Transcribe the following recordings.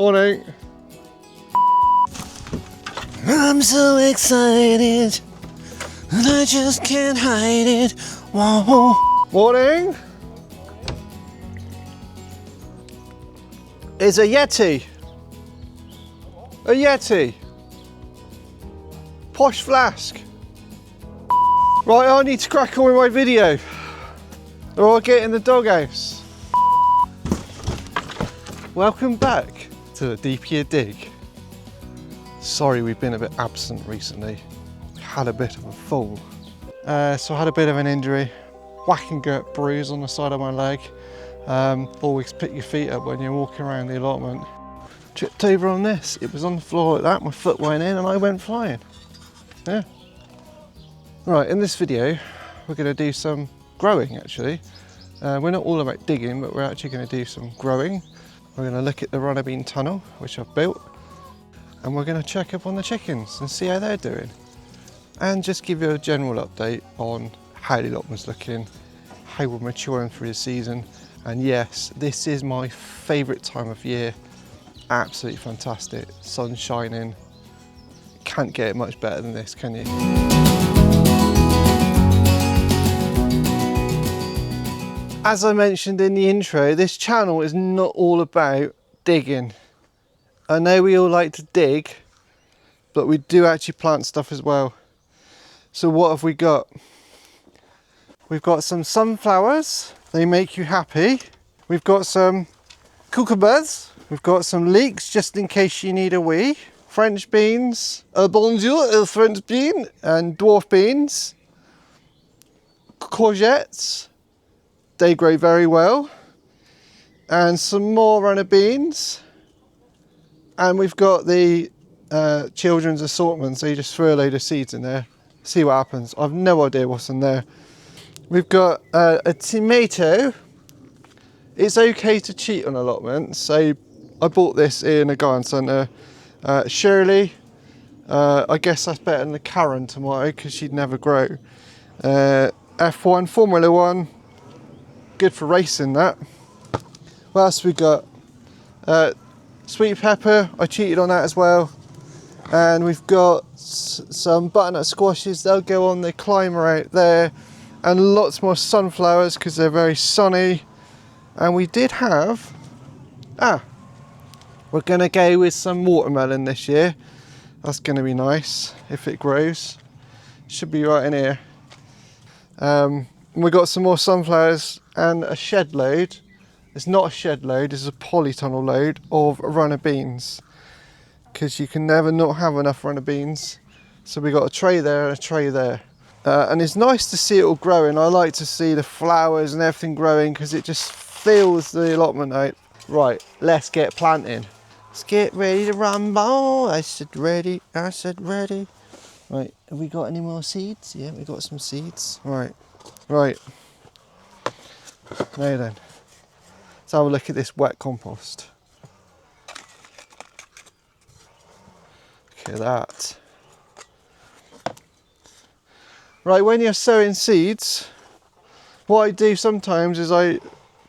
Morning. I'm so excited and I just can't hide it. Whoa. Morning. It's a Yeti. A Yeti. Posh flask. Right, I need to crack on with my video or I'll get in the doghouse. Welcome back to the Deep Year Dig. Sorry we've been a bit absent recently. Had a bit of a fall. So I had a bit of an injury. Whack and gut bruise on the side of my leg. Always pick your feet up when you're walking around the allotment. Tripped over on this. It was on the floor like that, my foot went in and I went flying. Yeah. Right, in this video we're going to do some growing actually. We're not all about digging, but we're actually going to do some growing. We're going to look at the runner bean tunnel, which I've built, and we're going to check up on the chickens and see how they're doing. And just give you a general update on how the allotment's looking, how we're maturing through the season. And yes, this is my favourite time of year. Absolutely fantastic, sun shining. Can't get it much better than this, can you? As I mentioned in the intro, this channel is not all about digging. I know we all like to dig, but we do actually plant stuff as well. So what have we got? We've got some sunflowers, they make you happy. We've got some cucumbers, we've got some leeks just in case you need a wee. French beans, bonjour, French bean, and dwarf beans. Courgettes. They grow very well, and some more runner beans, and we've got the children's assortment, so you just throw a load of seeds in there, see what happens. I've no idea what's in there. We've got a tomato. It's okay to cheat on allotment, so I bought this in a garden centre. Shirley, I guess that's better than the Karen tomato because she'd never grow. F1 Formula 1. Good for racing, that. What else we got? Sweet pepper, I cheated on that as well. And we've got some butternut squashes, they'll go on the climber out there. And lots more sunflowers because they're very sunny. And we did have, we're gonna go with some watermelon this year. That's gonna be nice if it grows. Should be right in here. We got some more sunflowers and a shed load. It's not a shed load, it's a polytunnel load of runner beans. Because you can never not have enough runner beans. So we got a tray there and a tray there. And it's nice to see it all growing. I like to see the flowers and everything growing because it just fills the allotment out. Right, let's get planting. Let's get ready to rumble. I said ready, I said ready. Right, have we got any more seeds? Yeah, we got some seeds. Right. Right, now then, let's have a look at this wet compost. Look at that. Right, when you're sowing seeds, what I do sometimes is I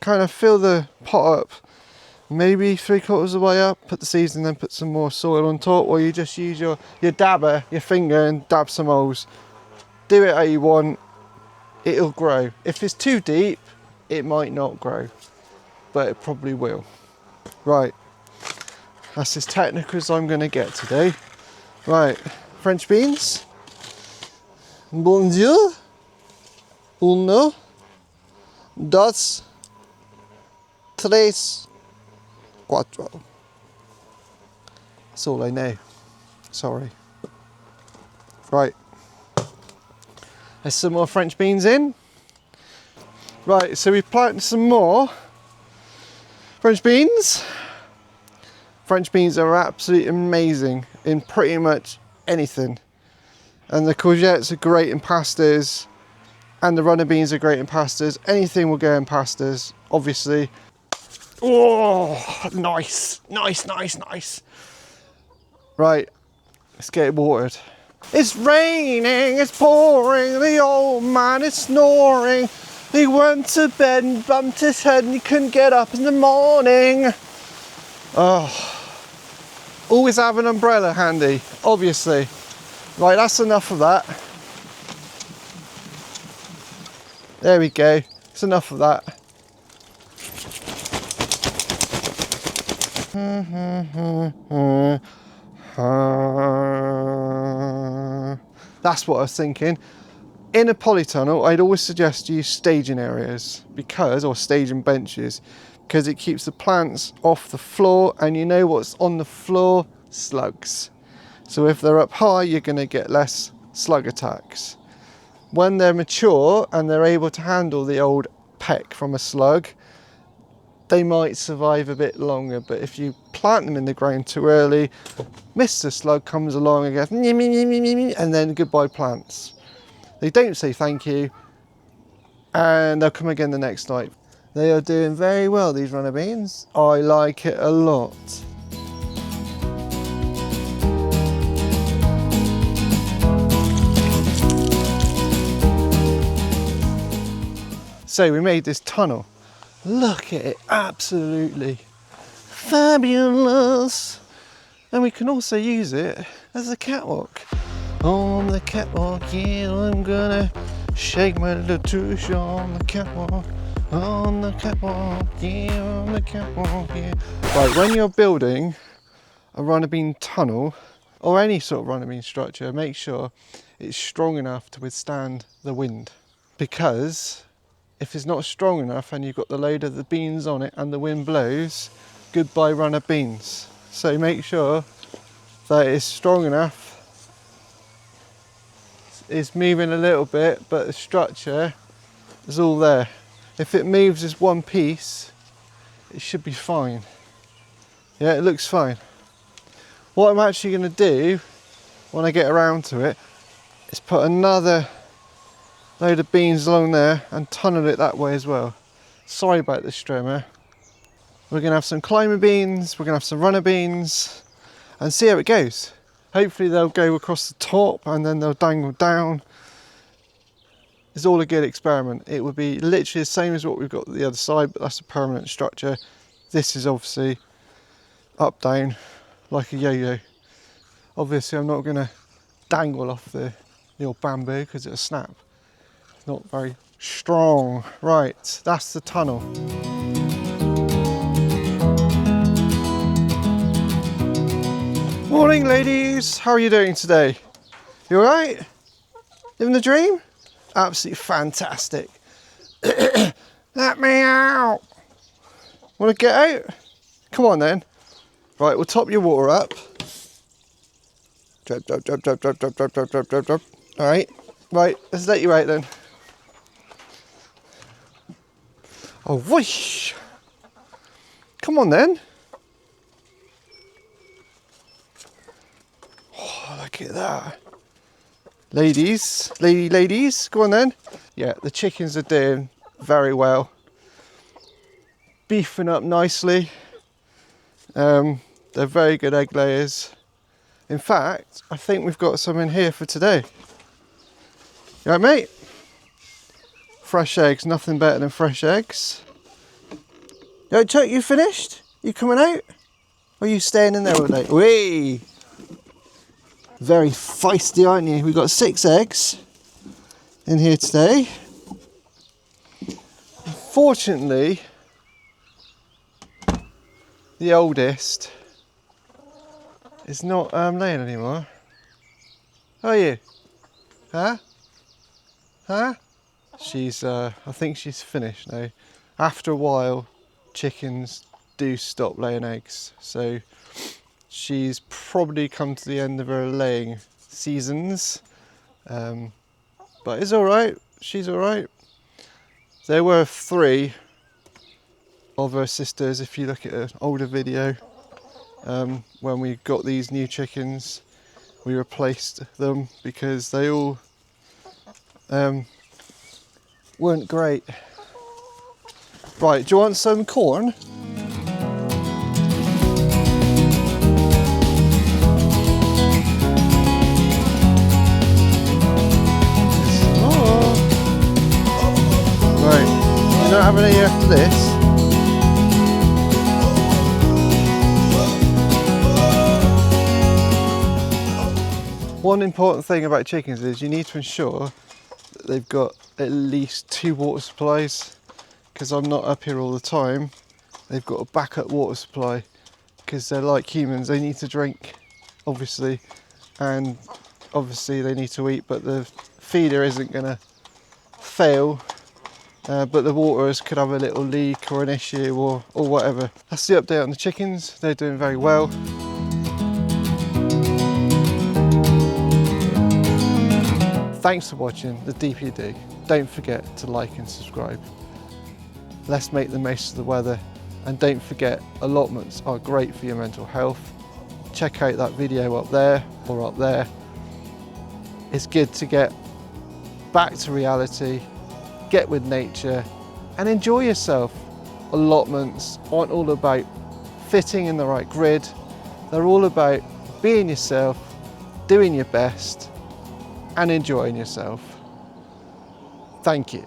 kind of fill the pot up, maybe 3/4 of the way up, put the seeds and then put some more soil on top, or you just use your dabber, your finger, and dab some holes. Do it how you want. It'll grow. If it's too deep, it might not grow, but it probably will. Right, that's as technical as I'm gonna get today. Right, French beans. Bonjour. Uno. Dos. Tres. Cuatro. That's all I know. Sorry. Right. There's some more French beans in. Right, so we've planted some more French beans. French beans are absolutely amazing in pretty much anything. And the courgettes are great in pastas. And the runner beans are great in pastas. Anything will go in pastas, obviously. Oh, nice, nice, nice, nice. Right, let's get it watered. It's raining, it's pouring, the old man is snoring. He went to bed and bumped his head and he couldn't get up in the morning. Oh, Always have an umbrella handy, obviously. Right, that's enough of that. There we go, it's enough of that. That's what I was thinking. In a polytunnel, I'd always suggest you use staging areas or staging benches, because it keeps the plants off the floor, and you know what's on the floor? Slugs. So if they're up high, you're going to get less slug attacks. When they're mature and they're able to handle the old peck from a slug, they might survive a bit longer. But if you plant them in the ground too early, Mr. Slug comes along and goes, and then goodbye plants. They don't say thank you, and they'll come again the next night. They are doing very well, these runner beans. I like it a lot. So we made this tunnel. Look at it, absolutely fabulous. And we can also use it as a catwalk. On the catwalk, yeah, I'm gonna shake my little tush on the catwalk. On the catwalk, yeah, on the catwalk, yeah. Right, when you're building a runner bean tunnel, or any sort of runner bean structure, make sure it's strong enough to withstand the wind. Because if it's not strong enough and you've got the load of the beans on it and the wind blows, goodbye runner beans. So make sure that it's strong enough. It's moving a little bit, but the structure is all there. If it moves as one piece, it should be fine. Yeah, it looks fine. What I'm actually going to do when I get around to it is put another load of beans along there and tunnel it that way as well. Sorry about the strimmer. We're going to have some climber beans, we're going to have some runner beans, and see how it goes. Hopefully they'll go across the top and then they'll dangle down. It's all a good experiment. It would be literally the same as what we've got at the other side, but that's a permanent structure. This is obviously up, down, like a yo-yo. Obviously I'm not going to dangle off the old bamboo because it'll snap. It's not very strong. Right, that's the tunnel. Morning ladies, how are you doing today? You alright? Living the dream? Absolutely fantastic. Let me out! Want to get out? Come on then. Right, we'll top your water up. Drop, drop, drop, drop, drop, drop, drop, drop, drop, drop, drop. Alright, right, let's let you out then. Oh, whoosh! Come on then. Oh, look at that. Ladies, go on then. Yeah, the chickens are doing very well. Beefing up nicely. They're very good egg layers. In fact, I think we've got some in here for today. You right, mate? Fresh eggs, nothing better than fresh eggs. Yo, Chuck, you finished? You coming out? Or are you staying in there all day? Whee! Very feisty, aren't you? We've got 6 eggs in here today. Unfortunately, the oldest is not laying anymore. How are you? Huh? Huh? She's, I think she's finished now. After a while, chickens do stop laying eggs. So she's probably come to the end of her laying seasons. But it's all right. She's all right. There were 3 of her sisters, if you look at an older video. When we got these new chickens, we replaced them because they all weren't great. Right, do you want some corn? Right, you're not having any after this? One important thing about chickens is you need to ensure that they've got at least 2 water supplies, because I'm not up here all the time. They've got a backup water supply because they're like humans, they need to drink, obviously, and obviously they need to eat, but the feeder isn't going to fail, but the waters could have a little leak or an issue or whatever. That's the update on the chickens. They're doing very well. Thanks for watching the Deeper You Dig. Don't forget to like and subscribe. Let's make the most of the weather, and don't forget, allotments are great for your mental health. Check out that video up there or up there. It's good to get back to reality, get with nature and enjoy yourself. Allotments aren't all about fitting in the right grid. They're all about being yourself, doing your best and enjoying yourself. Thank you.